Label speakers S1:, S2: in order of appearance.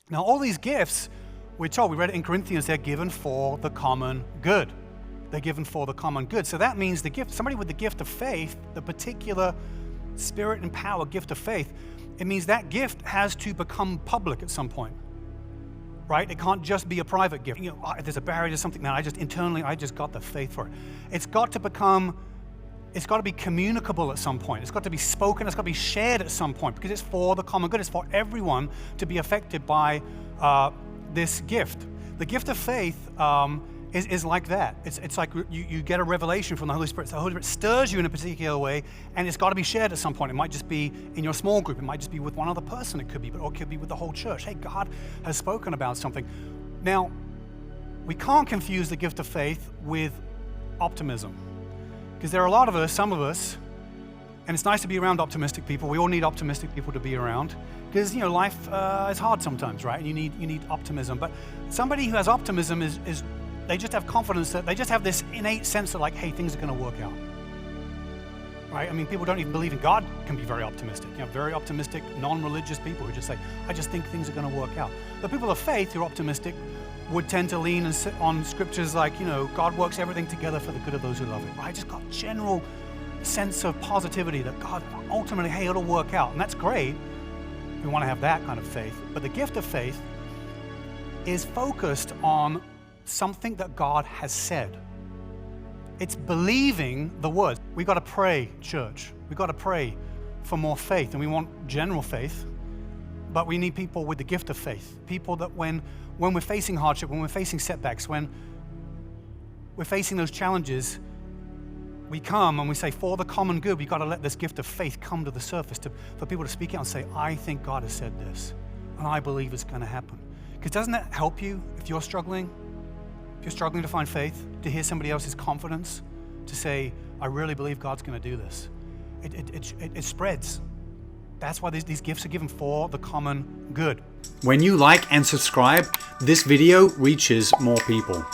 S1: Now, all these gifts, we're told, we read it in Corinthians, they're given for the common good. They're given for the common good. So that means the gift, somebody with the gift of faith, the particular spirit and power gift of faith, it means that gift has to become public at some point, right? It can't just be a private gift. You know, there's a barrier to something that I just got the faith for it. It's got to be communicable at some point. It's got to be spoken, it's got to be shared at some point because it's for the common good. It's for everyone to be affected by this gift. The gift of faith is like that. It's like you get a revelation from the Holy Spirit. So the Holy Spirit stirs you in a particular way, and it's got to be shared at some point. It might just be in your small group. It might just be with one other person. It could be, or it could be with the whole church. Hey, God has spoken about something. Now, we can't confuse the gift of faith with optimism, because there are a lot of us, some of us, and it's nice to be around optimistic people. We all need optimistic people to be around, because you know life is hard sometimes, right? And you need optimism. But somebody who has optimism is they just have confidence, that they just have this innate sense of like, hey, things are going to work out, right? I mean, people don't even believe in God can be very optimistic. You know, very optimistic, non-religious people who just say, I just think things are going to work out. The people of faith who are optimistic would tend to lean on scriptures like, you know, God works everything together for the good of those who love Him, right? Just got general sense of positivity that God ultimately, hey, it'll work out. And that's great. We want to have that kind of faith. But the gift of faith is focused on something that God has said. It's believing the word. We got to pray, church. We got to pray for more faith, and we want general faith, but we need people with the gift of faith. People that when we're facing hardship, when we're facing setbacks, when we're facing those challenges, we come and we say, for the common good, we got to let this gift of faith come to the surface for people to speak out and say, I think God has said this, and I believe it's going to happen. Because doesn't that help you if you're struggling? If you're struggling to find faith, to hear somebody else's confidence, to say, I really believe God's going to do this. It spreads. That's why these gifts are given for the common good.
S2: When you like and subscribe, this video reaches more people.